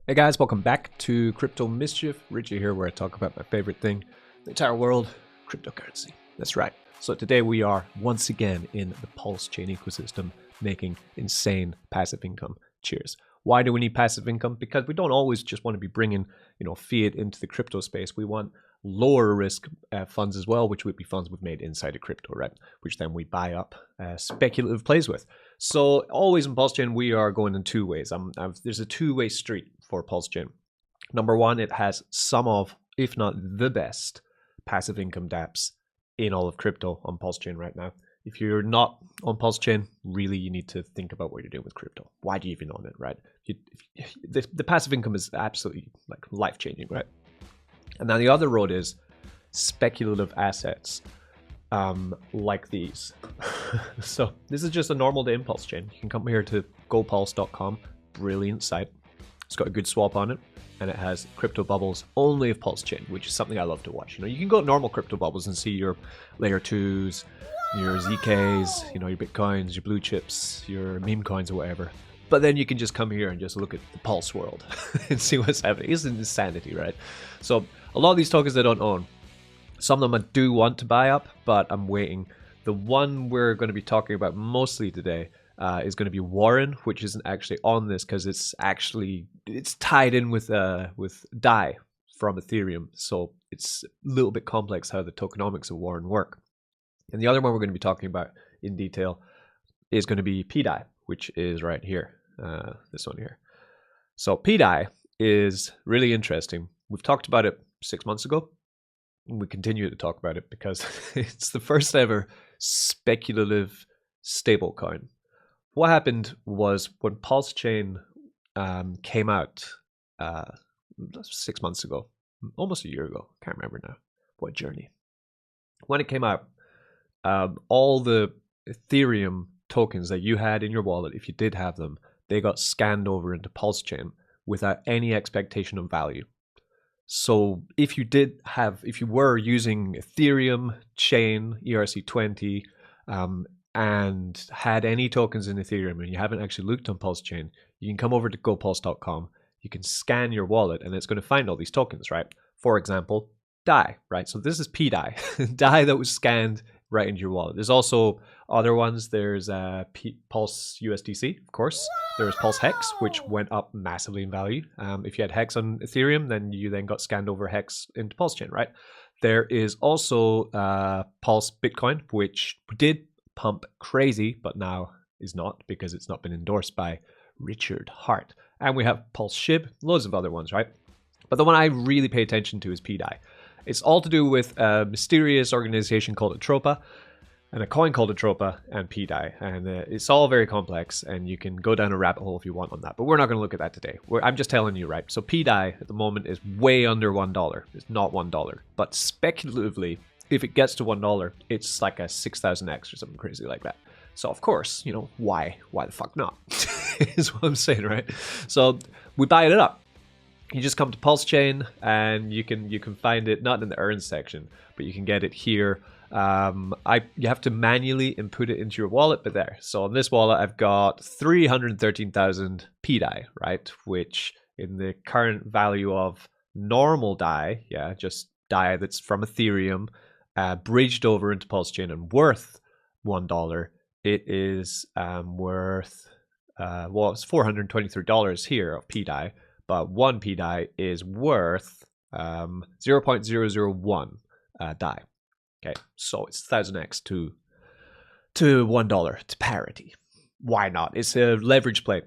Hey guys, welcome back to Crypto Mischief. Richie here, where I talk about my favorite thing, the entire world, cryptocurrency. That's right. So today we are once again in the Pulsechain ecosystem, making insane passive income. Cheers. Why do we need passive income? Because we don't always just want to be bringing, fiat into the crypto space. We want lower risk funds as well, which would be funds we've made inside of crypto, right? Which then we buy up speculative plays with. So always in Pulsechain, we are going in two ways. There's a two-way street for Pulsechain. Number one, it has some of, if not the best, passive income dApps in all of crypto on Pulsechain right now. If you're not on Pulsechain, really you need to think about what you're doing with crypto. Why do you even own it, right? The passive income is absolutely like life-changing, right? And then the other road is speculative assets like these. So this is just a normal day in Pulsechain. You can come here to gopulse.com, brilliant site. It's got a good swap on it, and it has crypto bubbles only of Pulsechain, which is something I love to watch. You can go to normal crypto bubbles and see your layer 2s, your ZKs, your Bitcoins, your blue chips, your meme coins or whatever. But then you can just come here and just look at the Pulse world and see what's happening. It's insanity, right? So a lot of these tokens I don't own. Some of them I do want to buy up, but I'm waiting. The one we're going to be talking about mostly today is going to be Warren, which isn't actually on this because it's tied in with Dai from Ethereum. So it's a little bit complex how the tokenomics of Warren work. And the other one we're going to be talking about in detail is going to be PDAI, which is right here, this one here. So PDAI is really interesting. We've talked about it 6 months ago. And we continue to talk about it because it's the first ever speculative stablecoin. What happened was when Pulsechain came out 6 months ago, almost a year ago, can't remember now, what journey. When it came out, all the Ethereum tokens that you had in your wallet, if you did have them, they got scanned over into Pulsechain without any expectation of value. So if you were using Ethereum chain, ERC20, and had any tokens in Ethereum and you haven't actually looked on Pulsechain, you can come over to gopulse.com, you can scan your wallet and it's going to find all these tokens, right? For example, Dai, right? So this is PDAI, Dai that was scanned right into your wallet. There's also other ones. There's Pulse USDC, of course. There's Pulse Hex, which went up massively in value. If you had Hex on Ethereum, then you got scanned over Hex into Pulsechain, right? There is also Pulse Bitcoin, which did pump crazy, but now is not because it's not been endorsed by Richard Hart. And we have Pulse SHIB, loads of other ones, right? But the one I really pay attention to is PDAI. It's all to do with a mysterious organization called Atropa, and a coin called Atropa, and PDAI. And it's all very complex, and you can go down a rabbit hole if you want on that. But we're not going to look at that today. I'm just telling you, right? So PDAI at the moment is way under $1. It's not $1. But speculatively, if it gets to $1, it's like a 6,000x or something crazy like that. So of course, why the fuck not? Is what I'm saying, right? So we buy it up. You just come to Pulsechain and you can find it not in the earn section, but you can get it here. You have to manually input it into your wallet, but there. So on this wallet, I've got 313,000 PDAI, right? Which in the current value of normal Dai, just Dai that's from Ethereum, bridged over into Pulsechain and worth $1, it is worth it's $423 here of PDAI, but one PDAI is worth 0.001 Dai. Okay, so it's 1000x to $1 to parity. Why not? It's a leverage play.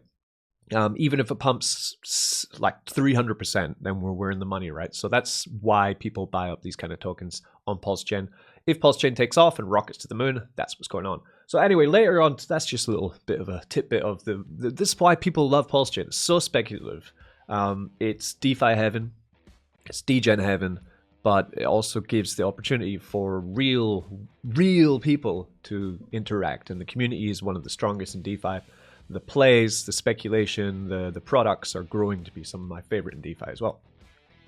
Even if it pumps like 300%, then we're in the money, right? So that's why people buy up these kind of tokens on Pulsechain. If Pulsechain takes off and rockets to the moon, that's what's going on. So anyway, later on, that's just a little bit of a tidbit of this is why people love Pulsechain. It's so speculative. It's DeFi heaven, it's degen heaven, but it also gives the opportunity for real people to interact. And the community is one of the strongest in DeFi. The plays, the speculation, the products are growing to be some of my favorite in DeFi as well.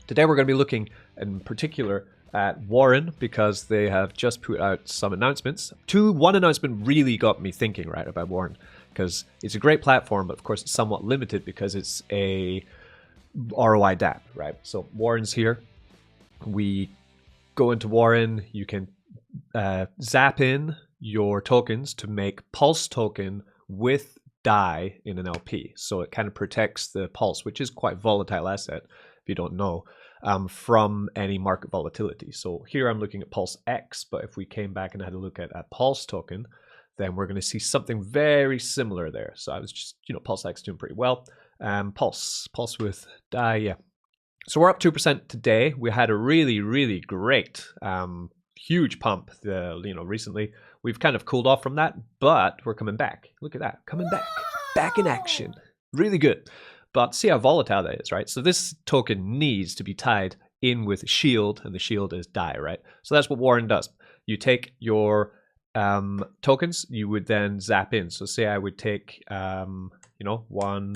Today we're going to be looking in particular at Warren because they have just put out some announcements. One announcement really got me thinking, right, about Warren, because it's a great platform, but of course it's somewhat limited because it's a ROI DApp, right? So Warren's here. We go into Warren. You can zap in your tokens to make Pulse token with Dai in an LP. So it kind of protects the Pulse, which is quite volatile asset, if you don't know, from any market volatility. So here I'm looking at PulseX, but if we came back and had a look at a Pulse token, then we're going to see something very similar there. So I was just, PulseX doing pretty well. Pulse with Dai, yeah. So we're up 2% today. We had a really, really great, huge pump, recently. We've kind of cooled off from that, but we're coming back. Look at that, coming back in action. Really good. But see how volatile that is, right? So this token needs to be tied in with shield, and the shield is Dai, right? So that's what Warren does. You take your tokens, you would then zap in. So say I would take, 1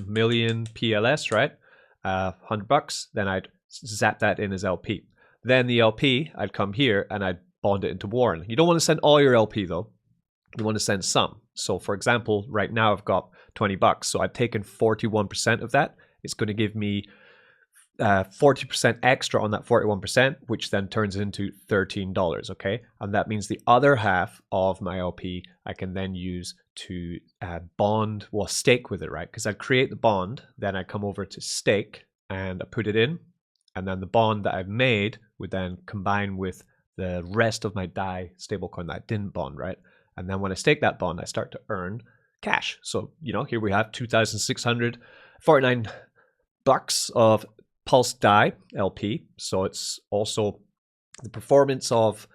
million PLS, right? $100, then I'd zap that in as LP. Then the LP, I'd come here and I'd bond it into Warren. You don't want to send all your LP though. You want to send some. So for example, right now I've got $20. So I've taken 41% of that. It's going to give me 40% extra on that 41%, which then turns into $13, okay? And that means the other half of my LP I can then use to bond, well, stake with it, right? Because I'd create the bond, then I'd come over to stake and I put it in, and then the bond that I've made would then combine with the rest of my Dai stablecoin that I didn't bond, right? And then when I stake that bond, I start to earn cash. So, here we have $2,649 of Pulse Dai LP. So it's also the performance of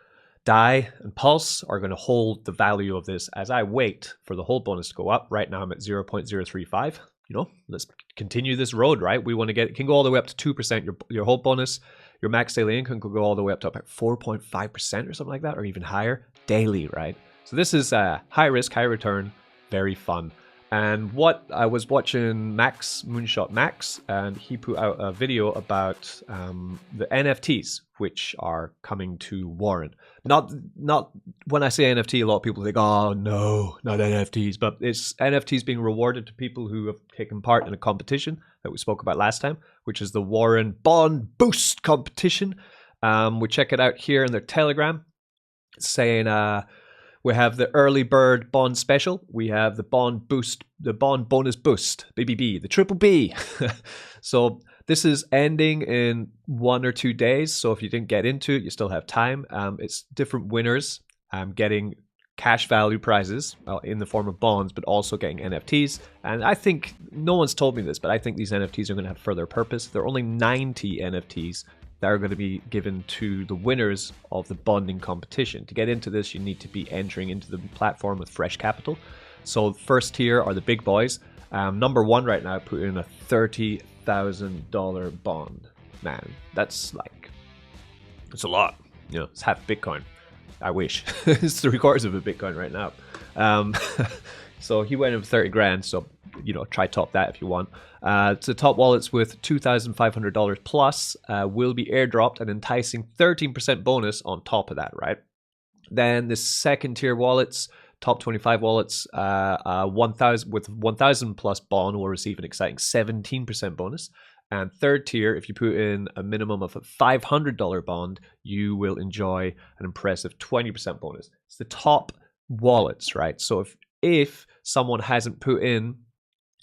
Dai and Pulse are going to hold the value of this as I wait for the hold bonus to go up. Right now I'm at 0.035. Let's continue this road, right? We want to get, it can go all the way up to 2%. Your hold bonus, your max daily income could go all the way up to about 4.5% or something like that, or even higher daily, right? So this is high risk, high return, very fun. And what I was watching Moonshot Max, and he put out a video about the NFTs, which are coming to Warren. Not when I say NFT, a lot of people think, oh no, not NFTs, but it's NFTs being rewarded to people who have taken part in a competition that we spoke about last time, which is the Warren Bond Boost competition. We check it out here in their Telegram. It's saying we have the early bird bond special. We have the bond boost, the bond bonus boost, BBB, the triple B. So this is ending in 1 or 2 days. So if you didn't get into it, you still have time. It's different winners getting cash value prizes in the form of bonds, but also getting NFTs. And I think, no one's told me this, but I think these NFTs are going to have further purpose. There are only 90 NFTs that are going to be given to the winners of the bonding competition. To get into this, you need to be entering into the platform with fresh capital. So first tier are the big boys. Number one right now put in a $30,000 bond. Man, that's it's a lot. It's half Bitcoin. I wish. It's 3/4 of a Bitcoin right now. So he went in with 30 grand. So, try top that if you want. So top wallets with $2,500 plus will be airdropped, an enticing 13% bonus on top of that, right? Then the second tier wallets, top 25 wallets, 1,000 with 1,000 plus bond will receive an exciting 17% bonus. And third tier, if you put in a minimum of a $500 bond, you will enjoy an impressive 20% bonus. It's the top wallets, right? So if someone hasn't put in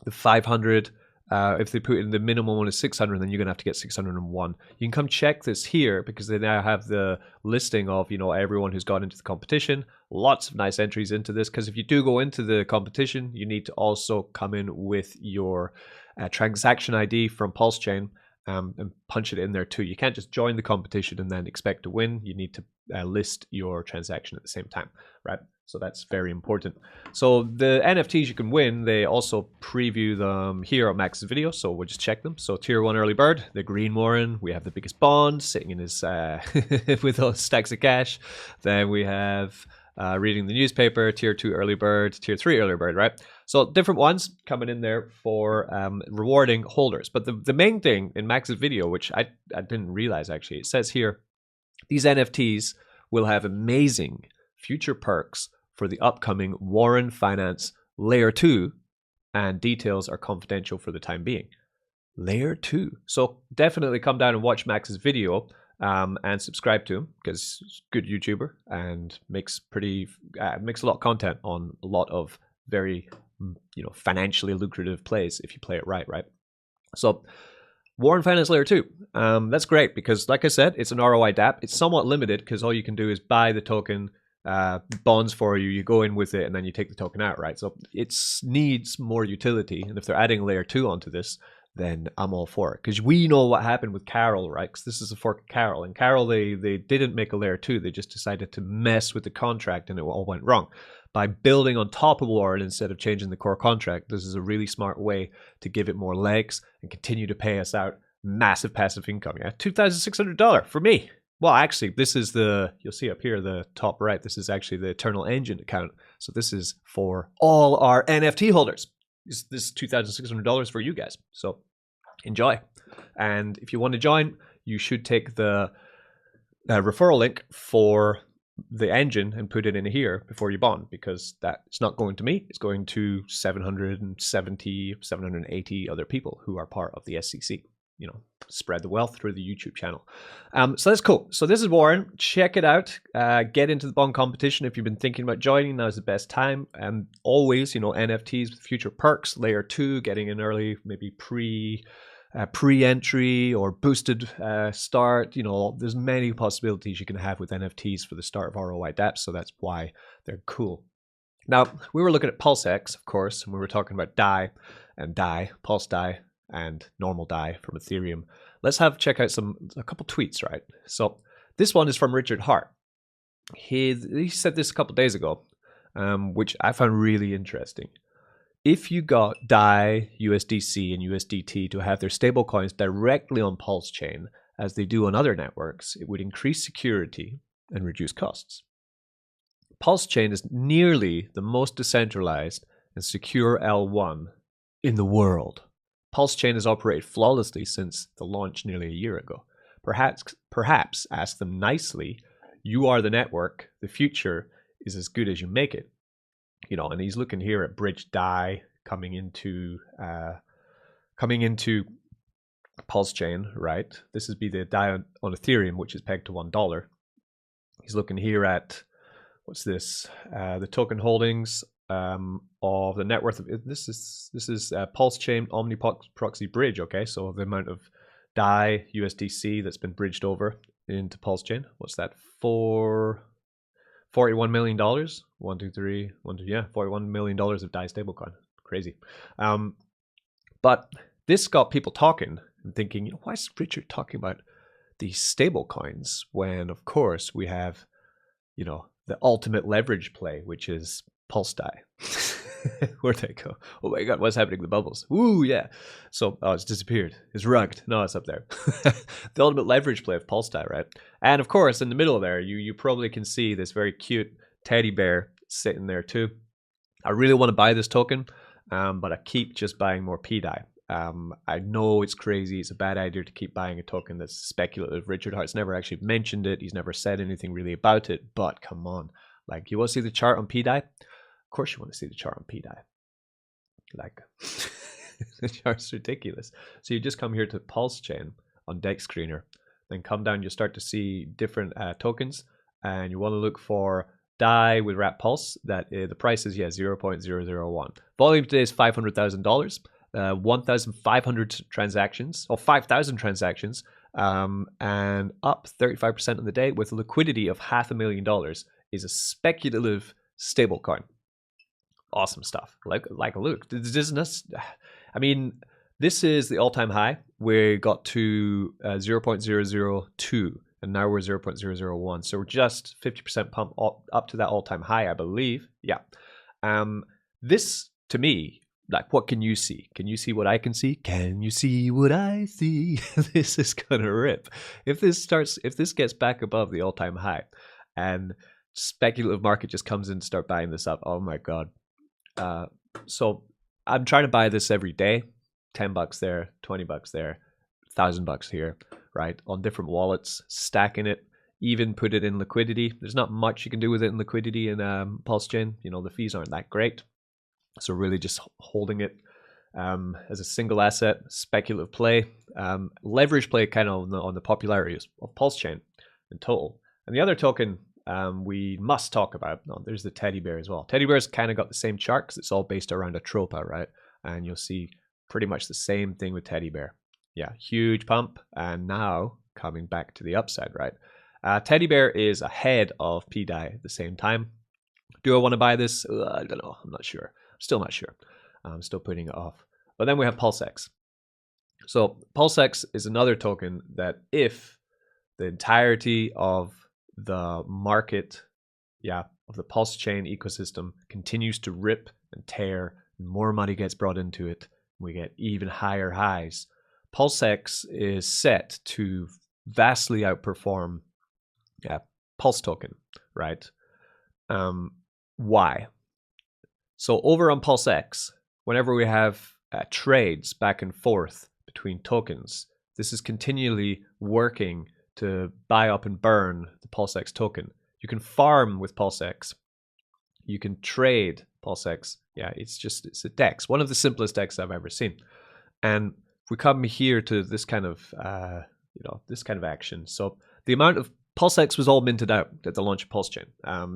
the 500, if they put in the minimum one is 600, then you're gonna have to get 601. You can come check this here because they now have the listing of everyone who's gone into the competition. Lots of nice entries into this, because if you do go into the competition, you need to also come in with your transaction ID from Pulsechain and punch it in there too. You can't just join the competition and then expect to win. You need to list your transaction at the same time, right? So that's very important. So the NFTs you can win, they also preview them here on Max's video, so we'll just check them. So tier 1 early bird, the green Warren, we have the biggest bond sitting in his with those stacks of cash. Then we have reading the newspaper, tier 2 early bird, tier 3 early bird, right? So different ones coming in there for rewarding holders. But the main thing in Max's video, which I didn't realize actually, it says here, these NFTs will have amazing future perks for the upcoming Warren Finance Layer 2, and details are confidential for the time being. layer 2. So definitely come down and watch Max's video and subscribe to him, because he's a good YouTuber and makes a lot of content on a lot of very financially lucrative plays if you play it right. So Warren Finance Layer 2. That's great because, like I said, it's an ROI DApp. It's somewhat limited because all you can do is buy the token bonds for you. You go in with it and then you take the token out, right? So it needs more utility. And if they're adding Layer 2 onto this, then I'm all for it. Because we know what happened with Carol, right? Because this is a fork of Carol. And Carol, they didn't make a Layer 2. They just decided to mess with the contract and it all went wrong. By building on top of Warren instead of changing the core contract, this is a really smart way to give it more legs and continue to pay us out massive passive income. Yeah, $2,600 for me. Well, actually, this is you'll see up here, the top right, this is actually the Eternal Engine account. So this is for all our NFT holders. This is $2,600 for you guys. So enjoy. And if you want to join, you should take the referral link for the engine and put it in here before you bond, because it's not going to me. It's going to 780 other people who are part of the SEC. Spread the wealth through the YouTube channel. So that's cool. So this is Warren. Check it out. Get into the bond competition. If you've been thinking about joining, now's the best time. And always, NFTs with future perks, layer 2, getting an early, maybe pre-entry or boosted start. There's many possibilities you can have with NFTs for the start of ROI dApps, so that's why they're cool. Now, we were looking at PulseX, of course, and we were talking about Dai and Dai, Pulse Dai and normal Dai from Ethereum. Let's check out a couple tweets, right? So this one is from Richard Hart. He said this a couple days ago, which I found really interesting. If you got Dai, USDC, and USDT to have their stablecoins directly on Pulsechain, as they do on other networks, it would increase security and reduce costs. Pulsechain is nearly the most decentralized and secure L1 in the world. Pulsechain has operated flawlessly since the launch nearly a year ago. Perhaps ask them nicely, you are the network, the future is as good as you make it. And he's looking here at Bridge Dai coming into Pulsechain, right? This would be the Dai on Ethereum, which is pegged to $1. He's looking here at, what's this? The token holdings of the net worth of this is Pulsechain Omni Proxy Bridge. Okay, so the amount of Dai USDC that's been bridged over into Pulsechain. What's that for? $41 million. $41 million of Dai stablecoin. Crazy. But this got people talking and thinking, why is Richard talking about these stablecoins when, of course, we have, the ultimate leverage play, which is Pulse Dai. Where'd they go? Oh my God, what's happening to the bubbles? Ooh, yeah. So, it's disappeared. It's rugged. No, it's up there. The ultimate leverage play of Pulse Dai, right? And of course, in the middle there, you probably can see this very cute teddy bear sitting there too. I really want to buy this token, but I keep just buying more PDAI. I know it's crazy. It's a bad idea to keep buying a token that's speculative. Richard Hart's never actually mentioned it. He's never said anything really about it, but come on. Like, you want to see the chart on PDAI? Of course you want to see the chart on PDAI. Like, the chart's ridiculous. So you just come here to Pulsechain on Dex Screener, then come down, you start to see different tokens, and you want to look for Dai with Wrap Pulse. That the price is 0.001. Volume today is $500,000. 1,500 transactions, or 5,000 transactions, and up 35% on the day with a liquidity of $500,000. Is a speculative stablecoin. Awesome stuff. Like a look. This is the all-time high. We got to 0.002, and now we're 0.001. So we're just 50% pump up to that all-time high, I believe. Yeah. This, to me, like, what can you see? Can you see what I can see? Can you see what I see? This is gonna rip. If this gets back above the all-time high, and speculative market just comes in and start buying this up, oh my God. So I'm trying to buy this every day. $10 there, $20 there, $1,000 here, right? On different wallets, stacking it, even put it in liquidity. There's not much you can do with it in liquidity in Pulsechain. The fees aren't that great. So really just holding it as a single asset, speculative play, leverage play kind of on the popularity of Pulsechain in total. And the other token we must talk about, there's the teddy bear as well. Teddy bear's kind of got the same chart because it's all based around a tropa, right? And you'll see pretty much the same thing with teddy bear. Yeah, huge pump, and now coming back to the upside, right? Teddy bear is ahead of P Dai at the same time. Do I want to buy this? I don't know. I'm not sure. I'm still not sure. I'm still putting it off. But then we have PulseX. So PulseX is another token that if the entirety of the market, of the Pulsechain ecosystem continues to rip and tear, and more money gets brought into it, we get even higher highs. PulseX is set to vastly outperform Pulse token, right? Why? So over on PulseX, whenever we have trades back and forth between tokens, this is continually working to buy up and burn the PulseX token. You can farm with PulseX. You can trade PulseX. Yeah, it's a DEX, one of the simplest DEX I've ever seen. And if we come here to this kind of this kind of action, so the amount of PulseX was all minted out at the launch of Pulsechain.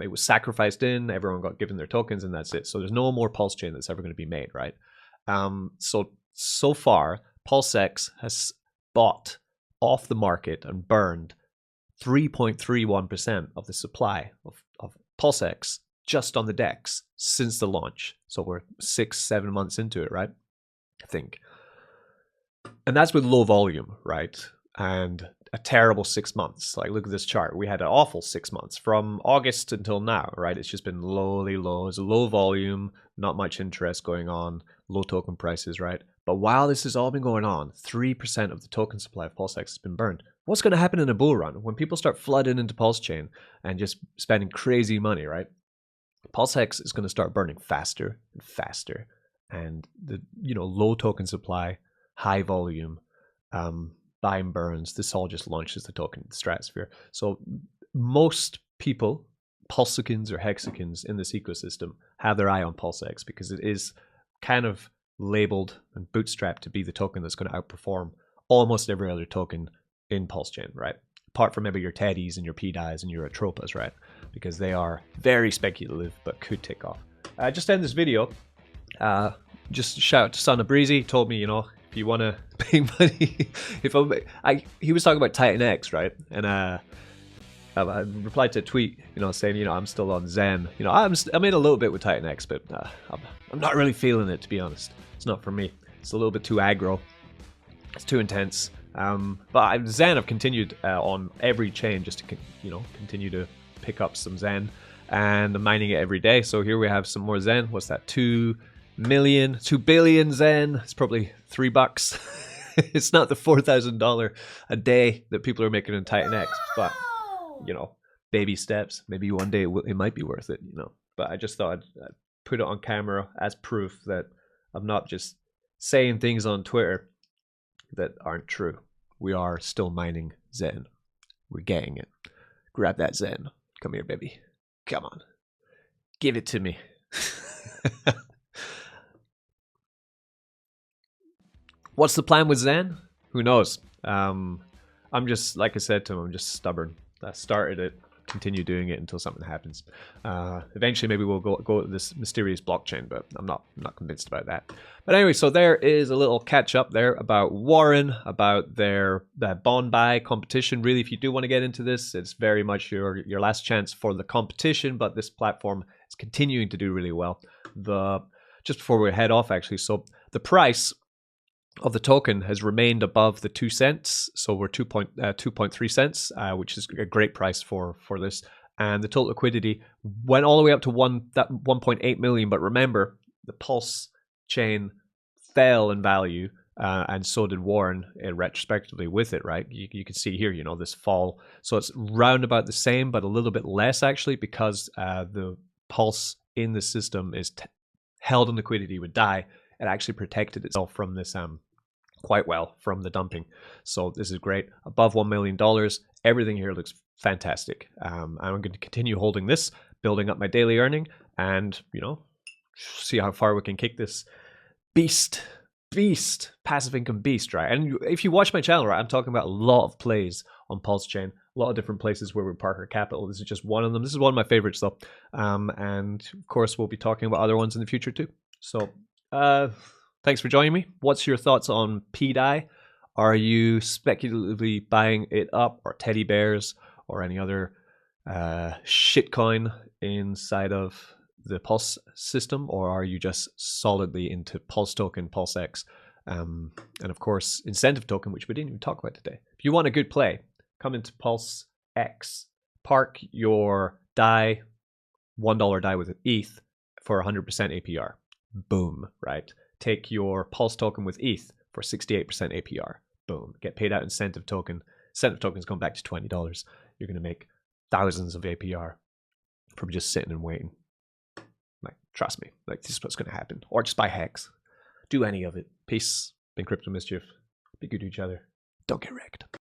It was sacrificed in, everyone got given their tokens, and that's it. So there's no more Pulsechain that's ever going to be made, right? So far, PulseX has bought off the market and burned 3.31% of the supply of PulseX just on the DEX since the launch. So we're 6-7 months into it, right? I think. And that's with low volume, right? And a terrible 6 months. Like, look at this chart. We had an awful 6 months from August until now, right? It's just been lowly low. It's low volume, not much interest going on, low token prices, right? But while this has all been going on, 3% of the token supply of PulseX has been burned. What's going to happen in a bull run when people start flooding into Pulsechain and just spending crazy money, right? PulseX is going to start burning faster and faster. And the low token supply, high volume, buy and burns, this all just launches the token in the stratosphere. So most people, Pulsicans or Hexicans in this ecosystem, have their eye on PulseX because it is kind of labeled and bootstrapped to be the token that's going to outperform almost every other token in Pulsechain, right? Apart from maybe your Teddies and your P-Dais and your Atropas, right? Because they are very speculative but could take off. Just to end this video, just shout out to Son of Breezy. Told me, if you want to pay money, he was talking about Titan X, right? And I replied to a tweet, saying, I'm still on Zen. I'm in a little bit with Titan X, but I'm not really feeling it, to be honest. It's not for me. It's a little bit too aggro. It's too intense. But Zen, I've continued on every chain just to continue to pick up some Zen, and I'm mining it every day. So here we have some more Zen. What's that? 2 billion Zen. It's probably $3. It's not the $4,000 a day that people are making in Titan X, but baby steps. Maybe one day it might be worth it. But I just thought I'd put it on camera as proof that I'm not just saying things on Twitter that aren't true. We are still mining Zen. We're getting it. Grab that Zen. Come here, baby. Come on. Give it to me. What's the plan with Zen? Who knows? I'm just, like I said to him, I'm just stubborn. I started it, continue doing it until something happens. Eventually, maybe we'll go this mysterious blockchain, but I'm not convinced about that. But anyway, so there is a little catch up there about Warren, about their bond buy competition. Really, if you do want to get into this, it's very much your last chance for the competition. But this platform is continuing to do really well. Just before we head off, actually, so the price of the token has remained above the 2 cents, so we're 2.3 cents, which is a great price for this. And the total liquidity went all the way up to 1.8 million. But remember, the Pulse chain fell in value, and so did Warren retrospectively with it, right? You can see here, this fall. So it's round about the same, but a little bit less actually, because the Pulse in the system is held in liquidity with Dai. It actually protected itself from this quite well from the dumping. So this is great. Above $1 million. Everything here looks fantastic. I'm going to continue holding this, building up my daily earning, and see how far we can kick this beast beast, passive income beast, right? And if you watch my channel, right, I'm talking about a lot of plays on Pulsechain, a lot of different places where we park our capital. This is just one of them. This is one of my favorites, though. And of course, we'll be talking about other ones in the future too. So, thanks for joining me. What's your thoughts on Pulse Dai? Are you speculatively buying it up, or teddy bears, or any other shitcoin inside of the Pulse system, or are you just solidly into Pulse token, PulseX, and of course incentive token, which we didn't even talk about today? If you want a good play, come into PulseX, park your DAI, $1 DAI with an ETH for 100% APR. Boom, right? Take your Pulse token with ETH for 68% APR. Boom, get paid out incentive token. Incentive token's going back to $20. You're going to make thousands of APR from just sitting and waiting. Like, trust me, like, this is what's going to happen. Or just buy Hex. Do any of it. Peace. Been Crypto Mischief. Be good to each other. Don't get wrecked.